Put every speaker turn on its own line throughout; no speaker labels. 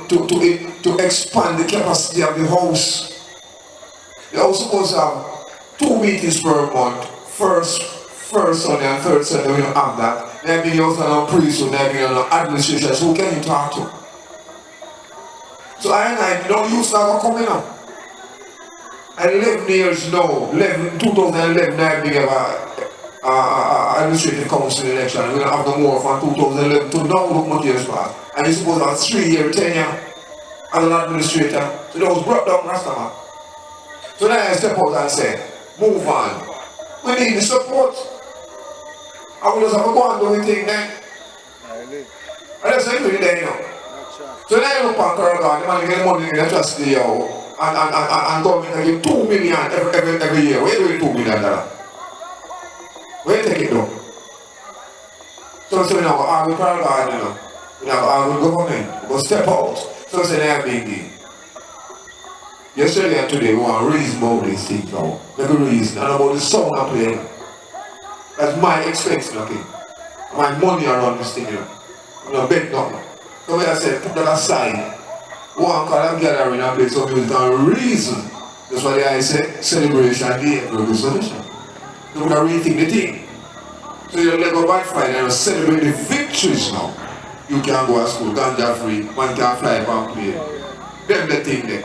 to expand the capacity of the house. The house supposed to have 2 meetings per month. First Sunday and third Sunday, we don't have that. Maybe you also have no priesthood, maybe you have no administration. So who can you talk to? So I don't use that coming up. 11 years now, 2011, I began administrative council election. We're going to have no more from 2011 to now, look much years back. And you're supposed to have 3-year tenure as an administrator. So that was brought down Rastafari. So then I step out and say, move on. We need the support. And we just have to go and do anything then. And that's not really there, you know. So then I look on Karagan, the man get money in the trustee and government give 2 million every year. Where do you $2 million? Where you take it though? So we now argue Karagan, you know. We now argue government. We go step out. So say they are being yesterday and today we want to reason about these things now. Make a reason and about the sound I'm playing. That's my expense, okay? My money around this thing, you know. I'm not bet nothing. So when I said put that aside, one call and gathering and play some music and reason. That's why I say celebration day for resolution. So we are rethink the thing. So you let go backfire and celebrate the victories now. You can go to school, ganja free, one can fly and play. Them the thing there.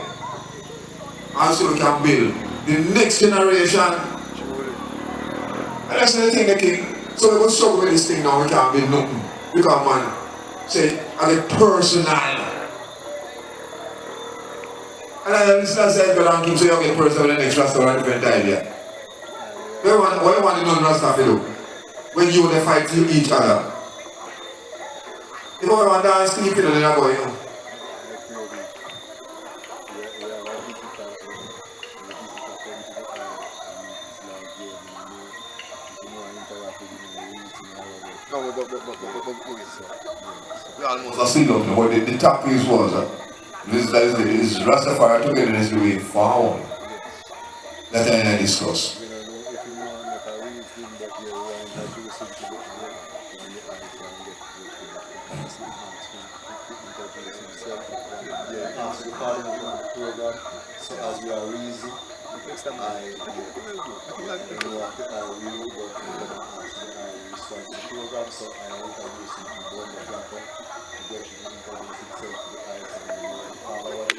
And so we can build the next generation. And that's the thing, the king. So we go struggle with this thing now, we can't build nothing. Because man, say, I get personal. And I listen and say, go and keep saying, you get personal with the next Rastafari different idea. What you want to know in Rastafari? When you and fight each other. If you want to dance, keep it on the boy, you know. We almost see them. What the topic was is Rastafari Togetherness the way forward. That I discuss.
So as we are raising, I really work with the program, so I want to do something more than that. To get you into the eyes of the world.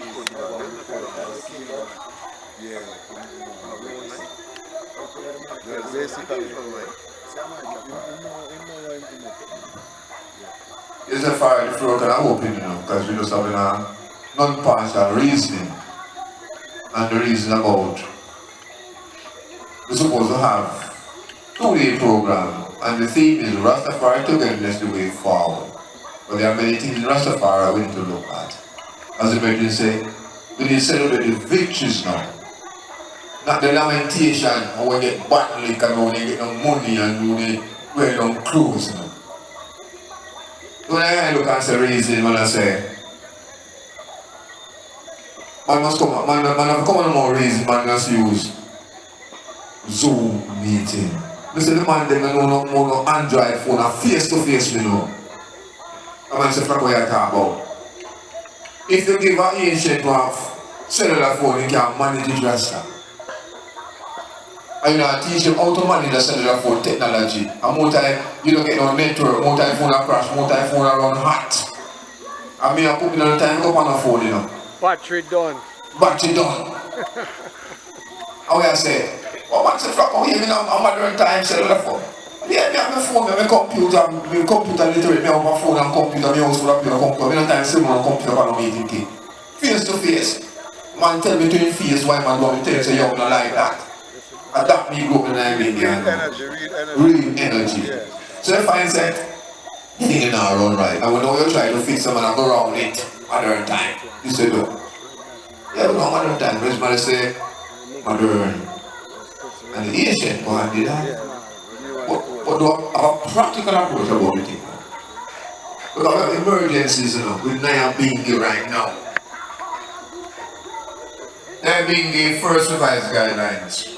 It's a fire the floor can I open, you know, because we just having a non-partial reasoning. And the reason about we're supposed to have 2-day program and the theme is Rastafari Togetherness the way forward. But there are many things in Rastafari we need to look at. As the brethren say, we need to celebrate the victories now. Not the lamentation or when you get bad liquor and when you get no money and when you wear no clothes. You know. When I look at the reason when I say man must come up, man have come on more reason, man must use Zoom meeting. I say the man them no Android phone, a face to face me know. I man say what you talk about. If you give an ancient to have cellular phone, you can manage it Rasta. And you know, teach him how to manage the cellular phone technology. And more time you don't get no network, more time phone a crash, more time phone a run hot. And me I put me on the time up on a phone, you know.
Battery done.
Battery done. How I say, oh man say flop out here, me now a modern time cellular phone. Yeah, me have my phone, my computer literally, me have my phone and computer, me house full of computer, me no time sit on computer for no meeting thing. Face to face. Man tell me to him face why man go and tell say you don't like that. Adapt me go and I mean real energy. Yeah. So if I say, you think you not run right, and when you try to fix them and I go around it modern time, you say no. Yeah, we go modern time, but man say modern. And the ancient one did that. But do have a practical approach about it. Because we have emergencies, you know, with Naya being here right now. Naya being the first revised guidelines.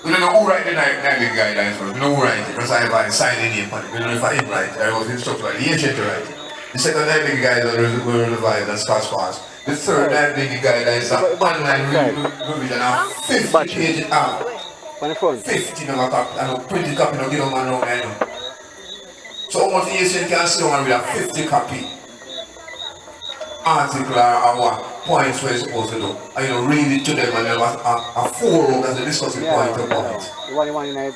We don't know who write the Naya guidelines first. We know who write it. Because I have signed the name on it. We don't know if I write it. I was instructed by the ancient to write it. The second nine big guideline will revise and start fast. The third nine big guideline is an online revision of 50 pages out.
On the phone.
50 number copy and a printed copy no give them man round I know. So how much you can sit down and read a 50 copy article or what points where you're supposed to do. And you know, read it to them and you have a forum as a discussing point to point.
The one in the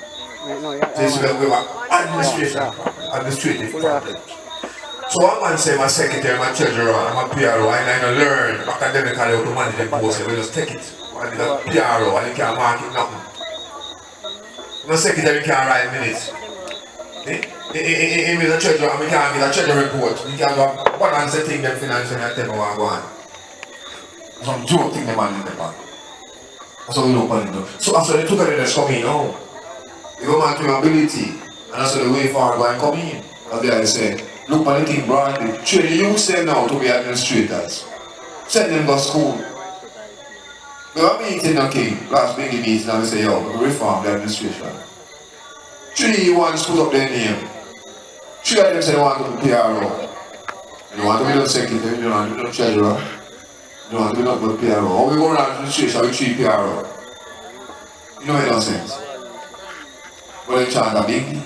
So we have administrative problem. So one man say my secretary, my treasurer, I'm a PRO, and I don't learn academically how to manage the post, we just take it. And the PRO, and you can't mark it nothing. My secretary can't write minutes. He is a treasurer, and we can't get a treasury report. We can't go one answer thing them financially and tell me what I go on. Some joke thing them on in the back. That's what we look at it. So after the togetherness come in now, you go man to your ability, and that's the way forward going come in. As the guy said. Look at the thing broadly. Train the youth them now to be administrators. Send them to school. We have a meeting, okay, last big meeting, and we say, yo, we reform the administration. 3 ones put up their name. 3 of them say they want to be PRO. And you want to be the secretary, you want to be the treasurer. You want to be not the PRO. Or we go around administration with 3 PRO. You know it doesn't sense. But they chant a big.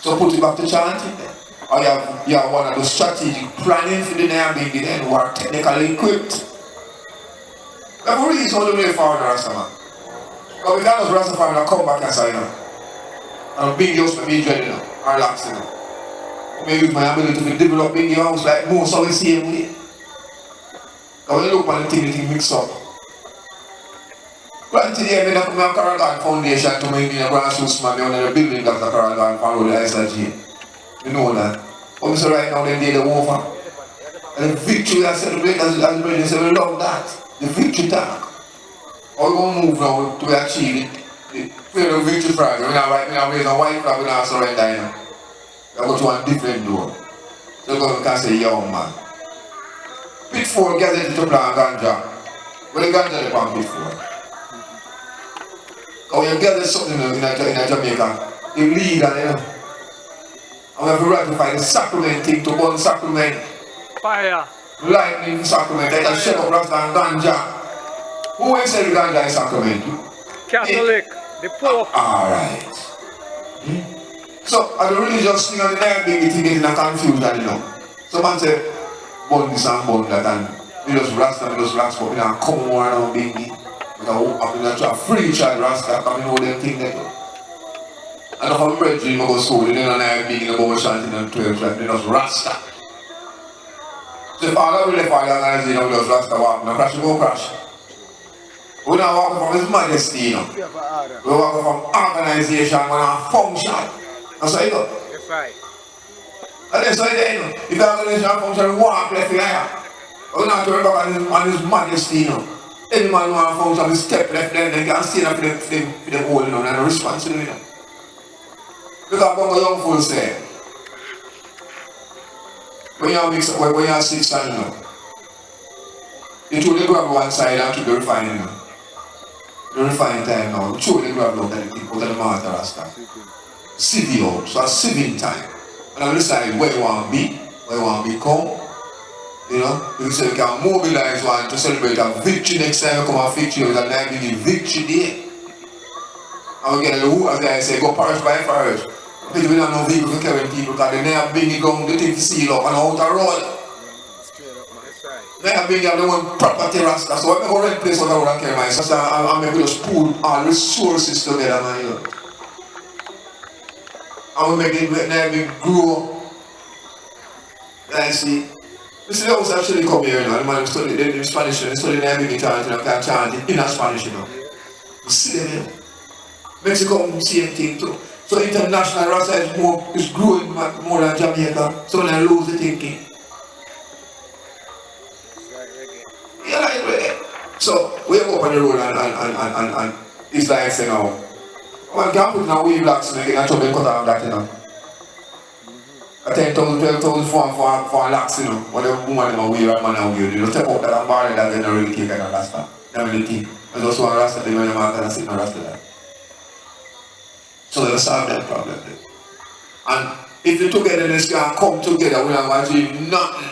So put it back to chanting then. Or you have one of those strategic planning for the name being then who are technically equipped. That's the reason the way forward Rastaman. Because we can't just Rastafari and come back and say, you know, and big house for me dreading now, or relaxing now. I may use my ability to develop big house like most of the same way. Because when you look at the thing mix up. But today, I'm a Carolgan Foundation to make me a grassroots man, I'm a building of the Carolgan follow the SLG. You know that. But so right now, they did the over. And the victory I celebrate as they say, we love that. The victory talk. How we going to move now to achieve it? The victory flag. We're not raising a white flag, we're not surrender, you know. We go to one different door. So we can say, young man. Pitfall gathered to plant ganja. What the ganja they plant pitfall? When you gather something in Jamaica, you lead and you know. And we have to ratify the sacrament thing to burn sacrament.
Fire.
Lightning sacrament, like a shell of Rasta and ganja. Who will say the ganja is sacrament?
Catholic, the Pope.
Alright. So, at the religious thing and the name being getting in a confusion, you know. Some man say, burn this and burn that, and we just Rasta, but we don't come over and bingy. We don't try to free child Rasta, because we know them things they do. And if I'm brethren, I go to school, they don't have big in the bowl chanting and 12, like they just Rasta. So if all of the left organization, we just Rasta walk, now crash, we go crash. We don't walk from His Majesty, you know. We walk from organization, we don't function. That's how you go.
That's right.
And that's how you do, you know. If the organization function, we walk left here. We don't turn back on His Majesty, you know. Any man who wants to function, we step left, then they can stand up for them all, you know, and responsibility, you know. Because what young folks say, when you mix up, when you have 6 and you know, you truly grab one side and to the refining, you know. The refining time now, you truly grab out that thing, out of the master Rasta. Sieve out, so a sieving time. And I decide where you want to be, where you want to become. You know, you say you can mobilize one to celebrate a victory next time you come and victory, it's a 9 victory day. And we get a little, as I say, go parish by parish. People don't know vehicle for carrying people because they never bring the ground, they take the seal up and out the road. They have been the one property Rasta. So I go rent place where I would carry my sister and maybe just pool all resources together, man. You know. And we make it never grow. I see. This is the house actually come here, you know. The man study in Spanish, they study never big chant, you can't chant in Spanish, you know. You see them, you know. Mexico, same thing too. So international Rasta is growing more than Jamaica. So when I lose the thinking. Yeah, like really. So we go up on the road and it's like say now. One can't put now wave blocks and get a trouble cut off that, you know. A 10,000, 12,000 for locks, you know. When the woman them wave and man and wave, you know, step out that and barley that they don't really take kind of Rasta. They don't really think. And just one Rasta they when the man can sit in a Rasta there. So they solve that problem. And If the togetherness can come together, we don't achieve nothing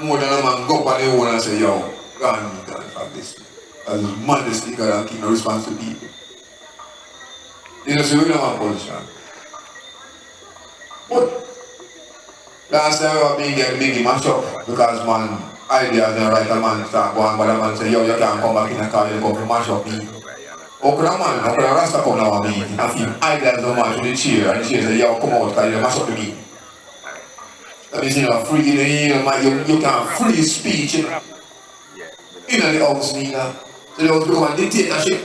more than a man go up on the own and say, yo, God, you can't have this. As modesty, God, keep no response to people. You know, so we don't have position. But last time we were being getting big mash up because man, ideas and right a man start going, but a man say, yo, you can't come back in the car, you come to mash up me. How could a man, how could a Rasta come now and me and feel ideas don't match with the chair and the chair say, yo, come out because you mash up me. That means, you know, free, you can't free speech, you know. You know the house, you know. So they was become a dictatorship.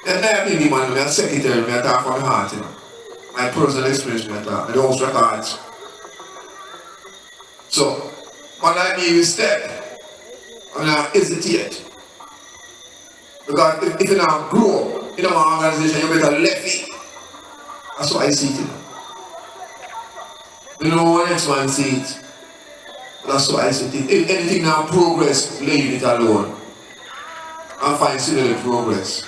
Then I think the man, my secretary, I talk from the heart, you know. My personal experience, I talk, the house records. So, when I mean we step, I'm not hesitate. Because if you don't grow in our organization, you better left it. That's what I see it, you know. You know what next man see it. That's what I see it. If anything now progress, leave it alone. And find still the progress.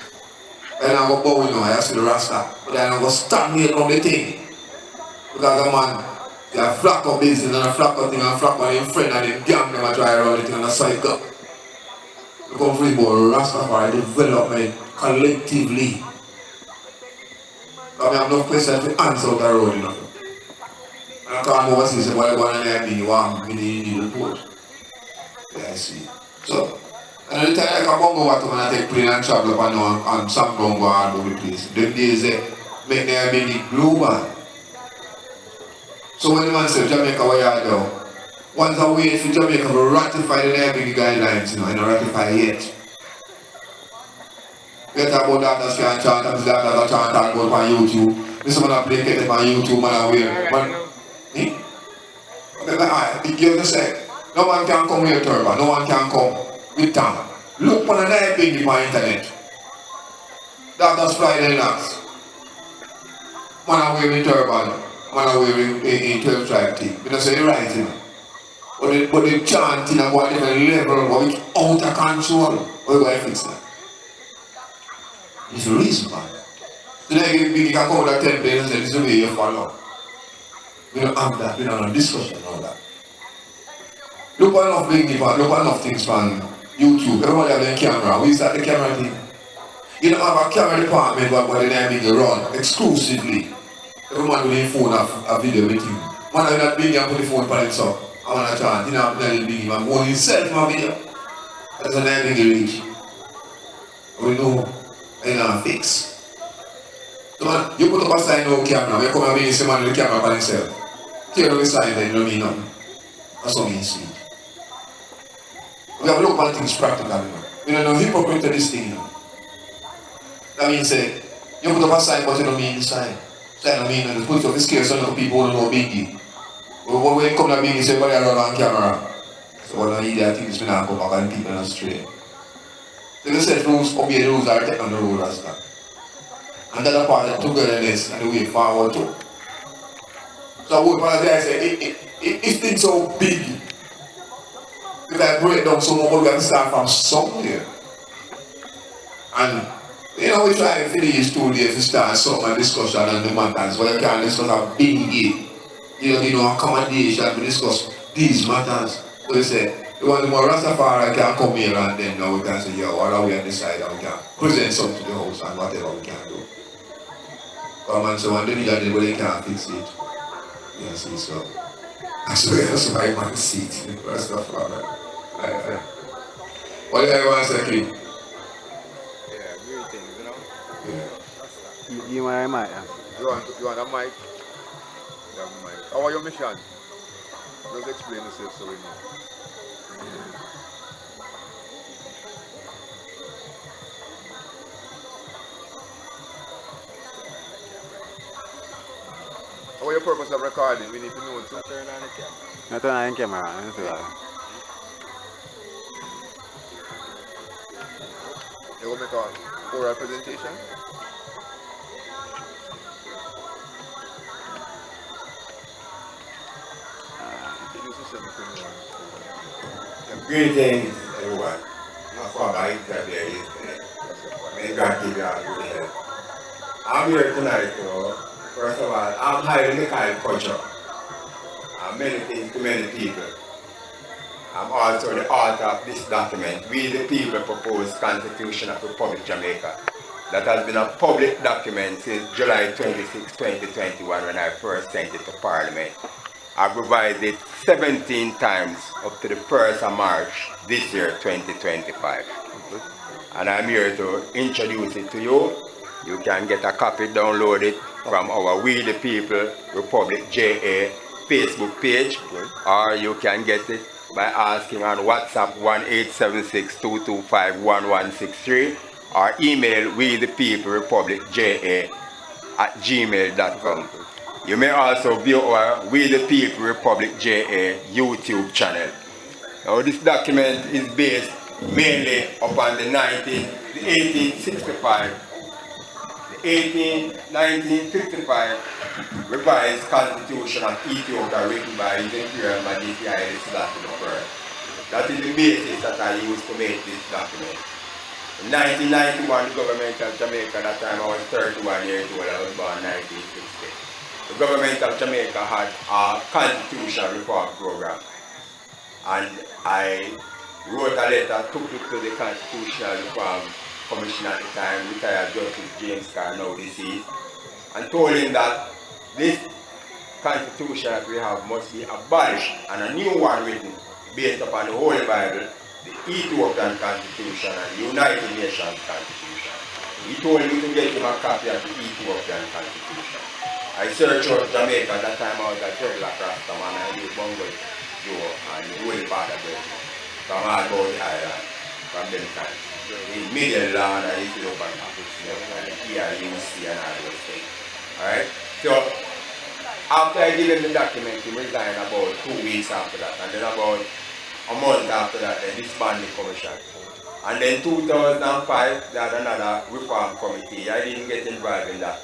And I'm going to bow, you know, I see the Rasta. But then I'm going to stagnate on the thing. Because a man, they are flock of business and a flock of thing and flock of them friend and them gang them and try around it and that's how it go. We come from about Rastafari development collectively. Because I have no question to answer out the road, you know. And I come overseas and say, well, go on and you want me to report. Yeah, I see. So, and the time I come over to when I take plane and travel up and some don't go all over the place. Them days make them be global. So when the man says Jamaica, what you do? Once I wait for Jamaica to ratify the big guidelines, you know, and not ratify yet. We talk about that as can chant, and that as a chant and go on YouTube. This man play kettle on YouTube, man, and wear. You understand? No one can come with a turban, no one can come with tongue. Look on the big on internet. That does fly the locks. Man, I wear a turban, man, I wear a 12 tribe thing. Because you're right, you know. But the chanting at one different level, but it's out of control. What do I fix that? It's the reason, man. So then you can come with a template and say, this is the way you follow. We don't have that, we don't have discussion and all that. Look at enough big people, look at enough things from YouTube. Everybody have their camera. We start the camera thing. You don't have a camera department where they run exclusively. Everyone with their phone have a video with him. Man, I'm not big and put the phone on himself. I want to chant, you know, I'm not big, I'm going himself my video. That's a name in the reach. We know, I know, fix. So man, you put up a sign no camera, you come and be the man with the camera on himself. Tear up the sign, then you don't mean nothing. That's what means sweet. We have looked at things practical, you know. We don't know hypocrite to this thing, you know. That means say, you put up a sign, but you don't mean the sign. Sign don't mean nothing. Put it up the scale so no people don't know biggie. But when you come to biggie, say, everybody around on camera. So when I eat that thing, it's going to come back and people are straight. So they said rules, obey the rules are taken on the road as that. And that's a part of togetherness and the way forward too. So I would apologize, if things so big, if I break down so much, we have to start from somewhere. And you know, we try for these 2 days to start some discussion on the matters, but you can't discuss a big game. You know, accommodation to discuss these matters. So they say, you want the more Rastafari can come here and then now we can say, yo, what are we on this side and we can present something to the house and whatever we can do. But man, so when they need it, but they can't fix it. You see, so that's why man see it. Rastafari. What do you want to say, King?
Yeah, great things, you know.
Yeah.
You want a mic?
You want a mic? You have a mic. How are your mission? Just explain yourself so we know. What your purpose of recording? We need to know to turn on the camera.
I turn on the camera.
You will make a oral presentation?
Greetings, everyone. My father is there yesterday. May God give you all good health. I'm here tonight, First of all, I'm highly mechanical culture. I'm many things to many people. I'm also the author of this document, We the People Propose Constitution of Republic Jamaica. That has been a public document since July 26, 2021 when I first sent it to Parliament. I've revised it 17 times up to the 1st of March this year, 2025. And I'm here to introduce it to you. You can get a copy, download it from our We the People Republic JA Facebook page, or you can get it by asking on WhatsApp 1-876-225-1163 or email We the People Republic JA @gmail.com. You may also view our We the People Republic JA YouTube channel. Now this document is based mainly upon the 1955 revised Constitution of Ethiopia written by His Imperial Majesty Haile Selassie I. That is the basis that I used to make this document. In 1991, the government of Jamaica, that time I was 31 years old, I was born in 1960. The government of Jamaica had a constitutional reform program. And I wrote a letter, took it to the Constitutional Reform Commission at the time, retired Justice James Carr, now deceased, and told him that this constitution that we have must be abolished and a new one written based upon the Holy Bible, the Ethiopian Constitution and the United Nations Constitution. He told me to get him a copy of the Ethiopian Constitution. I searched out Jamaica. At that time I was a dreadlock Rastaman and I did Bongo Joe and the Holy Father from all about the island, from them times. In Middle Land and Ethiopian Constitution and the PRUC and all those things. Alright? So after I gave him the document, he resigned about 2 weeks after that, and then about a month after that, they disbanded the commission. And then 2005, they had another reform committee. I didn't get involved in that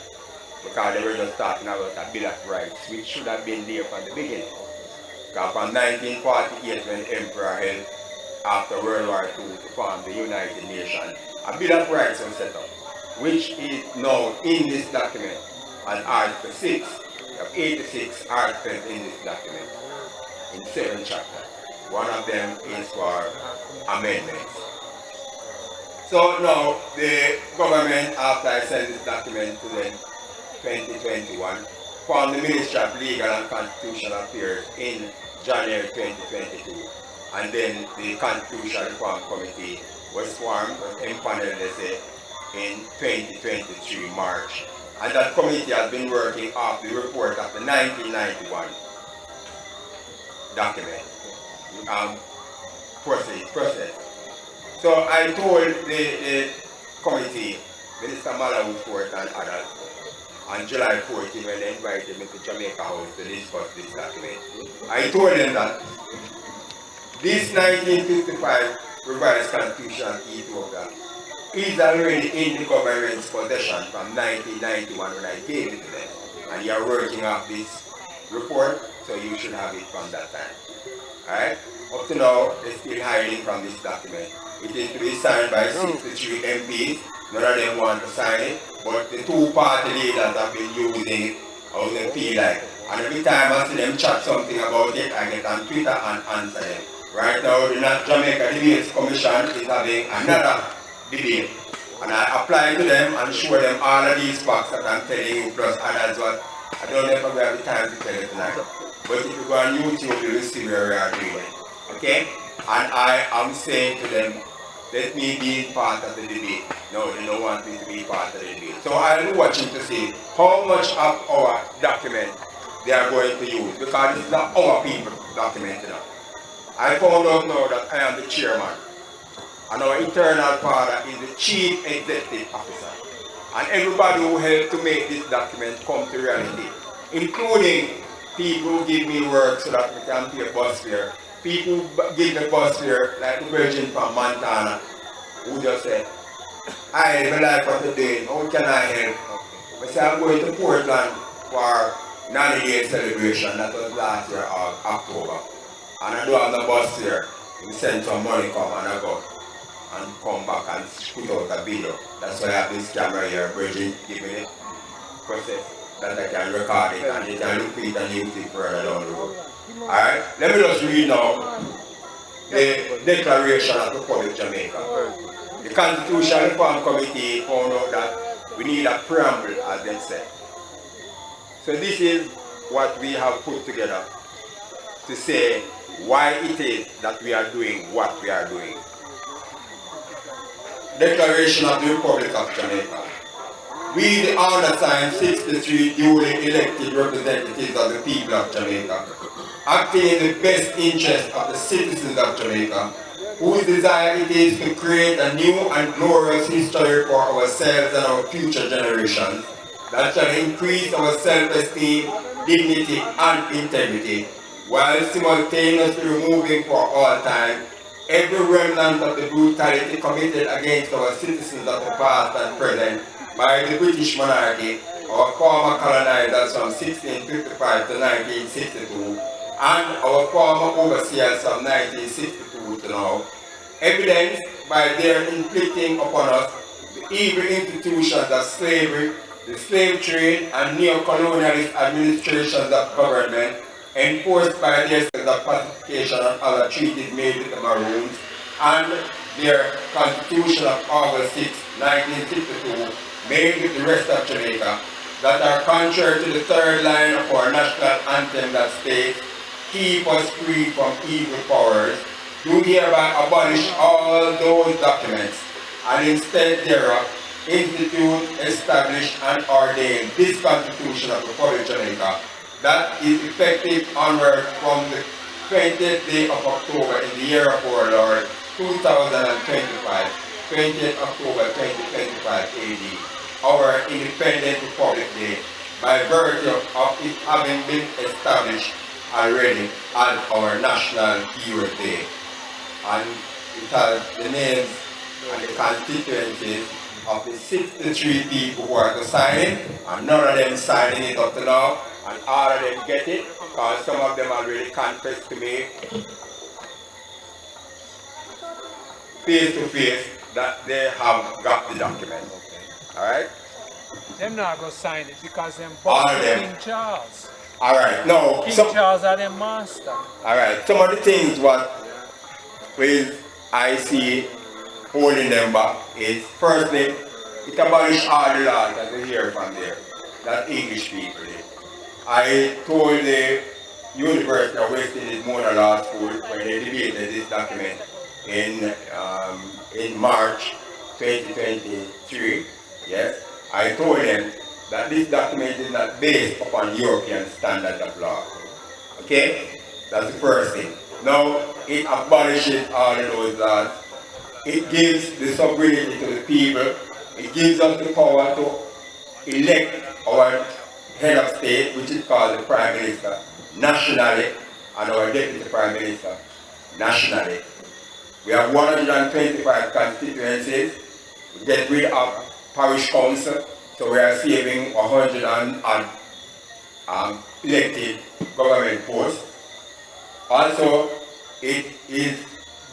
because they were just talking about a Bill of Rights, which should have been there from the beginning. Because from 1948, when the Emperor held after World War II to form the United Nations, a Bill of Rights was set up, which is now in this document as Article 6. We have 86 articles in this document, in 7 chapters. One of them is for amendments. So now the government, after I sent this document to them, 2021, formed the Ministry of Legal and Constitutional Affairs in January 2022. And then the Constitutional Reform Committee was formed, was empaneled, they say, in 2023 March. And that committee has been working off the report of the 1991 document, process. So I told the committee, Minister Malawufort and others, on July 14 when they invited me to Jamaica House to discuss this document. I told them that this 1955 revised Constitution of Ethiopia is already in the government's possession from 1991 when I gave it to them. And you are working off this report, so you should have it from that time. Alright? Up to now, they're still hiding from this document. It is to be signed by 63 MPs. None of them want to sign it, but the 2 party leaders have been using it how they feel like. And every time I see them chat something about it, I get on Twitter and answer them. Right now, the Jamaica Debates Commission is having another debate. And I apply to them and show them all of these facts that I'm telling you, plus others what I don't know if I have the time to tell you tonight. But if you go on YouTube, you will see where we are doing. Okay? And I am saying to them, let me be part of the debate. No, they don't want me to be part of the debate. So I'll be watching to see how much of our document they are going to use, because it's not our people document enough. I found out now that I am the chairman, and our eternal father is the chief executive officer. And everybody who helped to make this document come to reality, including people who give me work so that we can pay bus fare, people who give me bus fare, like the Virgin from Montana, who just said, I live a life for today, how can I help? I said, I'm going to Portland for 90-day celebration, that was last year of October. And I do have the bus here. We send some money come and I go and come back and put out a video. That's why I have this camera here, Virgin giving it process that I can record it and they can look it and use it further down the road. Alright? Let me just read now the Declaration of the Republic of Jamaica. The Constitutional Reform Committee found out that we need a preamble, as they said. So this is what we have put together to say why it is that we are doing what we are doing. Declaration of the Republic of Jamaica. We, the undersigned 63 duly elected representatives of the people of Jamaica, acting in the best interest of the citizens of Jamaica, whose desire it is to create a new and glorious history for ourselves and our future generations, that shall increase our self-esteem, dignity, and integrity, while simultaneously removing for all time every remnant of the brutality committed against our citizens of the past and present by the British monarchy, our former colonizers from 1655 to 1962, and our former overseers from 1962 to now, evidenced by their inflicting upon us the evil institutions of slavery, the slave trade, and neo-colonialist administrations of government, enforced by their systems of pacification and other treaties made with the Maroons, and their Constitution of August 6, 1962, made with the rest of Jamaica, that are contrary to the third line of our national anthem that states, "Keep us free from evil powers," do hereby abolish all those documents, and instead thereof institute, establish, and ordain this Constitution of the Republic of Jamaica, that is effective onward from the 20th day of October in the year of our Lord 2025, 20th October 2025 AD, our Independent Republic Day, by virtue of it having been established already as our National Hero Day. And it has the names and the constituencies of the 63 people who are to sign it, and none of them signing it up to now, and all of them get it, because some of them already confessed to me face to face that they have got the document. Alright?
Them not gonna sign it because them
All
bought
of them.
King Charles.
Alright, now
King Charles are their master.
alright, some of the things what I see holding them back is, firstly, it abolished all the laws that we hear from there, that English people did. I told the University of West Indies Mona Law School when they debated this document in March 2023, yes, I told them that this document is not based upon European standards of law. Okay? That's the first thing. Now, it abolishes all of those laws. It gives the sovereignty to the people. It gives us the power to elect our head of state, which is called the Prime Minister, nationally, and our Deputy Prime Minister, nationally. We have 125 constituencies. We get rid of parish council, so we are saving 100 and elected government posts. Also, it is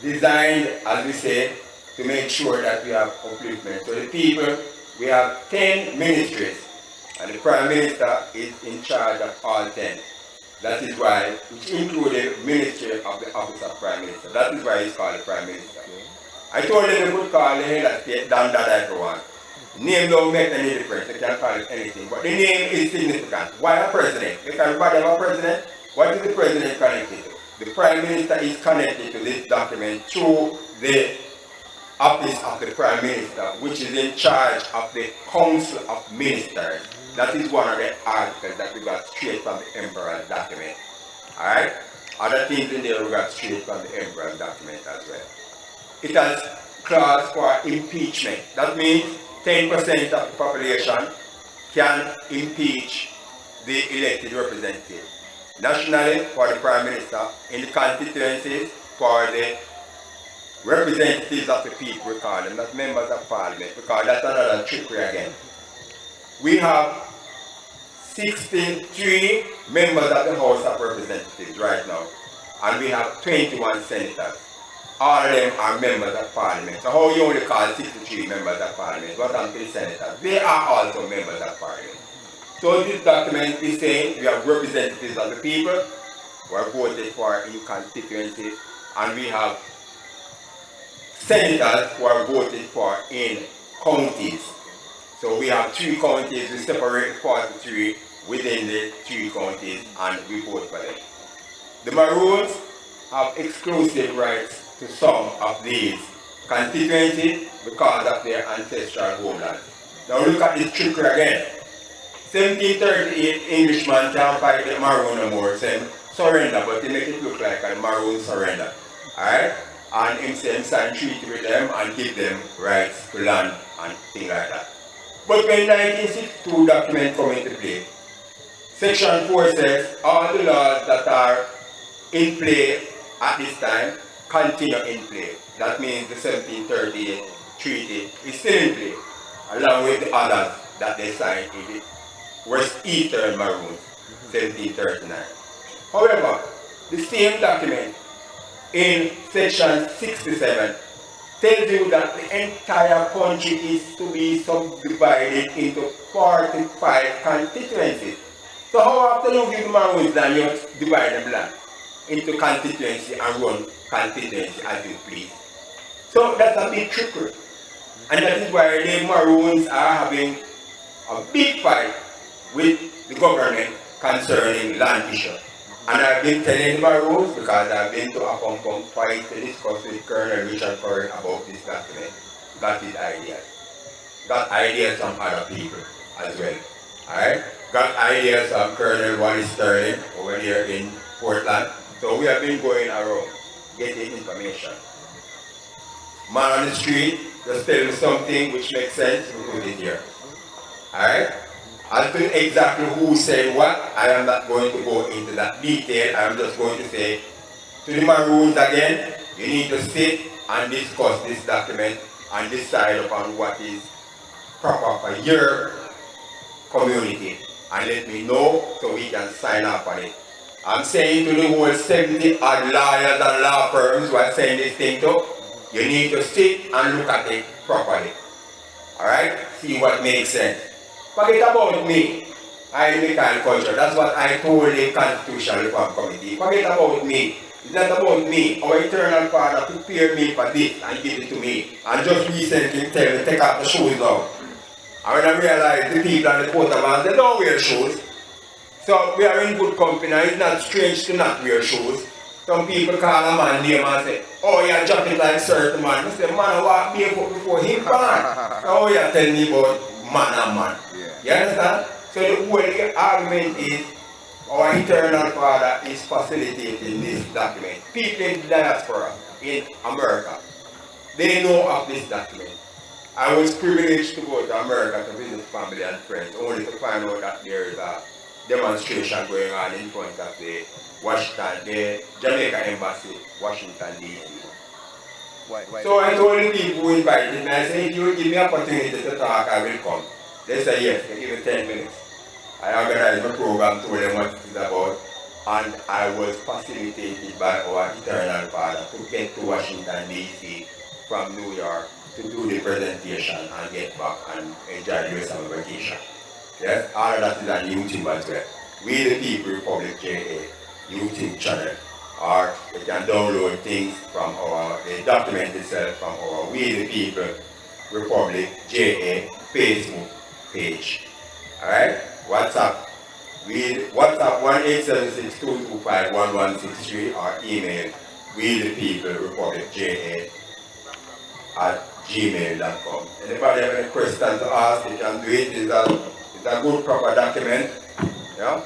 designed, as we said, to make sure that we have upliftment. So the people, we have 10 ministries, and the Prime Minister is in charge of all 10. That is why, which included Ministry of the Office of Prime Minister. That is why he's called the Prime Minister. I told them they could call the head of state Dan Dada if you want. Name don't make any difference, they can call it anything, but the name is significant. Why a president? Because everybody have a president. What is the president connected to? The Prime Minister is connected to this document through the Office of the Prime Minister, which is in charge of the Council of Ministers. That is one of the articles that we got straight from the Emperor's document. Alright? Other things in there we got straight from the Emperor's document as well. It has clause for impeachment. That means 10% of the population can impeach the elected representative. Nationally, for the Prime Minister, in the constituencies, for the representatives of the people, we call them, not members of Parliament, because that's another trickery again. We have 63 members of the House of Representatives right now, and we have 21 senators. All of them are members of Parliament. So how you only call 63 members of Parliament? What happened to the senators? They are also members of Parliament. So this document is saying we have representatives of the people who are voted for in constituency, and we have senators who are voted for in counties. So we have 3 counties, we separate 43 within the 3 counties and we vote for them. The Maroons have exclusive rights to some of these constituencies because of their ancestral homeland. Now look at this trickery again. 1738 Englishman can't fight the Maroon no more, saying surrender, but they make it look like a Maroon surrender. Alright? And him say him sign treaty with them and give them rights to land and things like that. But when 1962 document come into play, Section 4 says all the laws that are in play at this time continue in play. That means the 1738 treaty is still in play, along with the others that they signed in the West Eastern Maroons, 1739. However, the same document in section 67 tells you that the entire country is to be subdivided into 45 constituencies. So how after you give the Maroons land, you divide them land into constituency and run constituency as you please. So that's a big trickery. And that is why the Maroons are having a big fight with the government concerning land issue. And I've been telling the Maroons because I've been to a compound twice to discuss with Colonel Richard Curran about this document. Got his ideas. Got ideas from other people as well. Alright? Got ideas from Colonel Wallace Sterling over here in Portland. So we have been going around getting information. Man on the street, just tell me something which makes sense, we put it here. Alright? As to exactly who said what, I am not going to go into that detail. I am just going to say to the Maroons again, you need to sit and discuss this document and decide upon what is proper for your community. And let me know so we can sign up on it. I'm saying to the whole 70 odd lawyers and law firms who are saying this thing to, you need to sit and look at it properly. Alright? See what makes sense. Forget about me. I am the culture. That's what I told the Constitutional Reform Committee. Forget about me. It's not about me. Our eternal Father prepared me for this and give it to me. And just recently tell me, take off the shoes now. And when I realized the people on the Portable, they don't wear shoes. So we are in good company. It's not strange to not wear shoes. Some people call a man name and say, oh, you're jumping like certain man. I say, man, I walk barefoot before him born. So you're telling me about man and man. You understand? So the whole argument is our eternal Father is facilitating this document. People in the diaspora in America, they know of this document. I was privileged to go to America to visit family and friends, only to find out that there is a demonstration going on in front of the Jamaica Embassy, Washington, D.C. So I told the people who invited me, I said, if you give me an opportunity to talk, I will come. They said yes, they give me 10 minutes. I organized my program, told them what it is about, and I was facilitated by our eternal Father to get to Washington, D.C. from New York to do the presentation and get back and enjoy the rest of the vacation. Yes, all of that is on YouTube as well. We the People Republic JA YouTube channel, or you can download things from the document itself from our We the People Republic JA Facebook page. Alright? WhatsApp 1-876-225-1163 or email We the People Republic JA @gmail.com. Anybody have any questions to ask, you can do it. It's a good proper document. Yeah?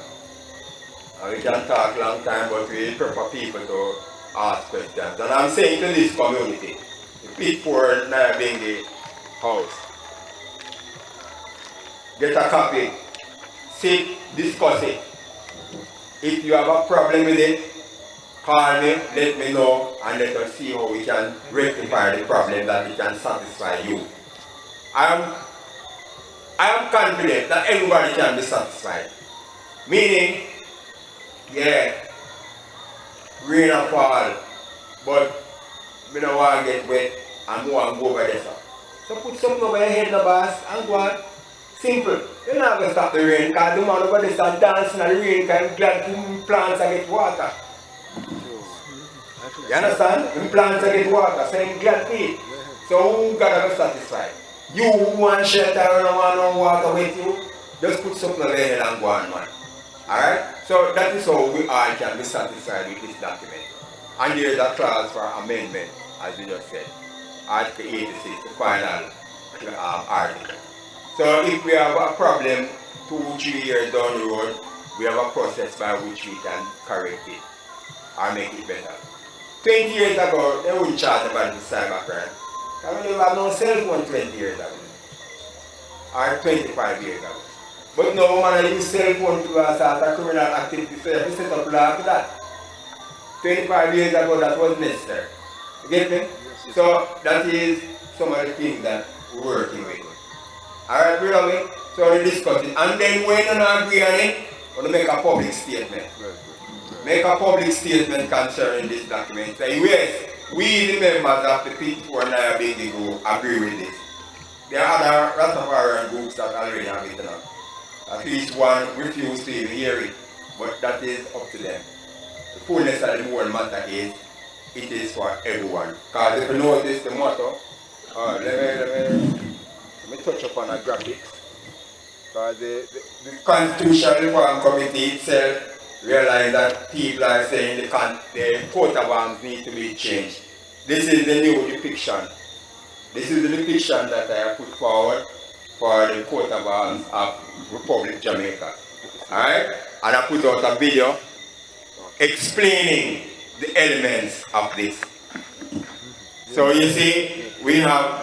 And we can talk a long time, but we prefer people to ask questions. And I'm saying to this community, the Pitford Nayabingi house, get a copy, sit, discuss it. If you have a problem with it, call me, let me know, and let us see how we can rectify the problem that it can satisfy you. I am confident that everybody can be satisfied. Meaning, yeah, rain and fall, but we don't want to get wet and want to go over there. So put something over your head, no boss, and go on. Simple. You're not going to stop the rain because the man over there start dancing and the rain can glad to plants and get water. You understand? The plants and get water, so I'm glad to it. So who got to be satisfied? You who want shelter and don't want no water with you, just put something on the head and go on, man. Alright? So that is how we all can be satisfied with this document. And there is a clause for amendment, as you just said. Article 86, the final article. So if we have a problem 2-3 years down the road, we have a process by which we can correct it or make it better. 20 years ago, they wouldn't charge about the cybercrime. Because we have no cell phone 20 years ago. Or 25 years ago. But no man use cell phone to start a criminal activity, so you set up law for that. 25 years ago that was necessary. You get me? So that is some of the things that we're working with. Alright, we love it. So we discuss it. And then when you don't agree on it, we're going to make a public statement. Make a public statement concerning this document. Say, yes, we the members of the P4 Big Group agree with this. There are other Rastafarian groups that already have it now. At least one refused to even hear it, but that is up to them. The fullness of the whole matter is, it is for everyone. Because if you notice the motto, let me touch upon a graphics. Because the Constitutional Reform Committee itself realized that people are saying the coat of arms need to be changed. This is the new depiction. This is the depiction that I have put forward for the coat of arms of Republic Jamaica. Alright? And I put out a video explaining the elements of this. So you see, we have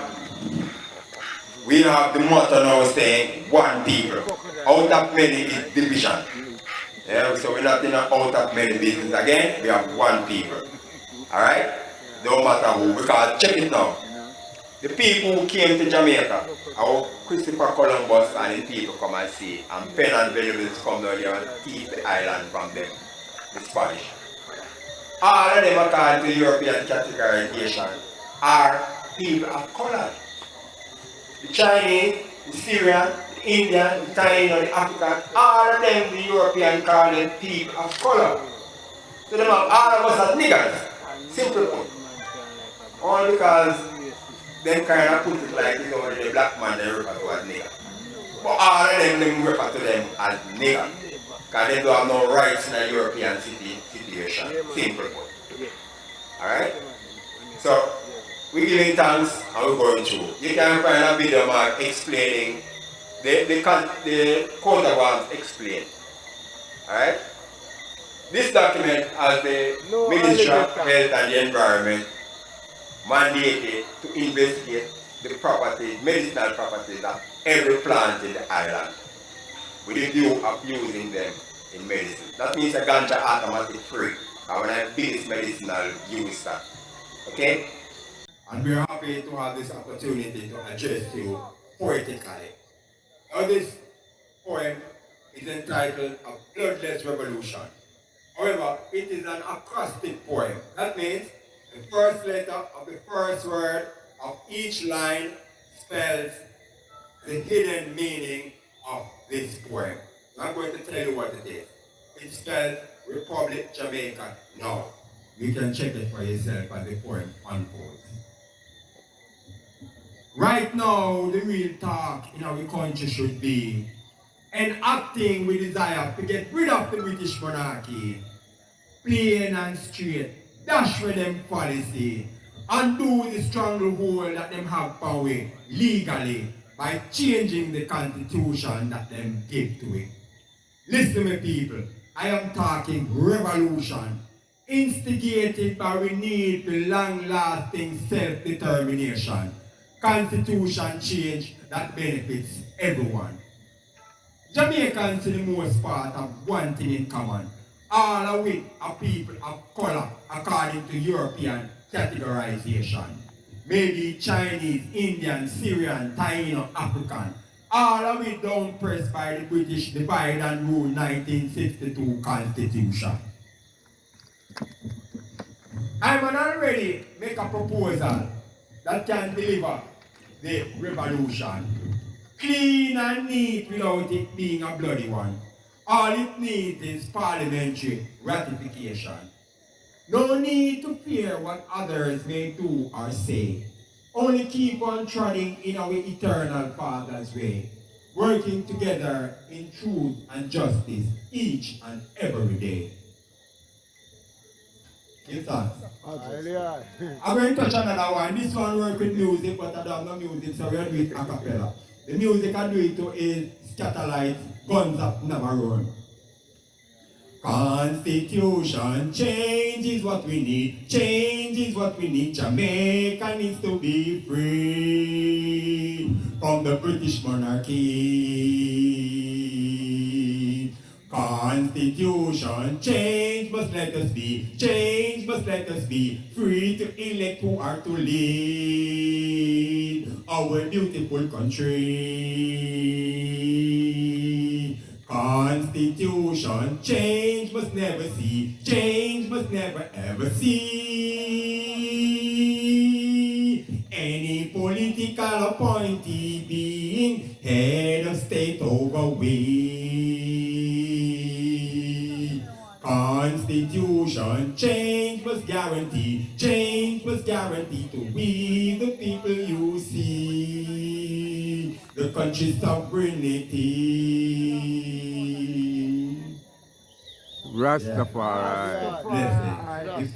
the motto now saying one people. Out of many is division. Yeah, so we're not in an out of many business again, we have one people. Alright? No matter who, because check it now. The people who came to Jamaica, our Christopher Columbus and the people come and see, and Penn and Venables come down here and keep the island from them, the Spanish. All of them according to European categorization are people of color. The Chinese, the Syrian, the Indian, the Taino, the African, all of them, the European call them people of color. So them have all of us as niggers. Simple point. Only because them kind of put it like it's only the black man they refer to as nigger. But all of them refer to them as nigger. Because they don't have no rights in a European situation. Simple point. Alright? So, we're giving thanks and we're going through. You can find a video mark explaining the coat of arms explained. Alright? This document as the Ministry of Health and the Environment mandated to investigate the properties, medicinal properties of every plant in the island with the view of using them in medicine. That means a ganja automatic free. And when I biggest medicinal use that. Okay? And we are happy to have this opportunity to address you poetically. Now this poem is entitled A Bloodless Revolution. However, it is an acrostic poem. That means the first letter of the first word of each line spells the hidden meaning of this poem. I'm going to tell you what it is. It spells Republic Jamaica now. You can check it for yourself as the poem unfolds. Right now, the real talk in our country should be enacting with desire to get rid of the British monarchy, plain and straight. Dash with them policy, undo the stranglehold that them have power legally by changing the constitution that them give to it. Listen to me people, I am talking revolution, instigated by we need the long-lasting self-determination, constitution change that benefits everyone. Jamaicans, for the most part, have one thing in common. All of it are people of color according to European categorization. Maybe Chinese, Indian, Syrian, Taino, African. All of it down pressed by the British Divide and Rule 1962 Constitution. I will already make a proposal that can deliver the revolution.
clean and neat without it being a bloody one. All it needs is parliamentary ratification. No need to fear what others may do or say. Only keep on treading in our eternal Father's way, working together in truth and justice each and every day. Give thanks.
Hallelujah.
I'm going to touch another one. This one work with music, but I don't have no music, so we'll do it a cappella. The music I do it to is Scatterlight, Guns Up, Never Run. Constitution, change is what we need, change is what we need. Jamaica needs to be free from the British monarchy. Constitution, change must let us be, change must let us be free to elect who are to lead our beautiful country. Constitution, change must never see, change must never ever see any political appointee being head of state over we. Constitution, change must guarantee, change must guarantee to we the people you see, the country's sovereignty.
Rastafari.
Bless it.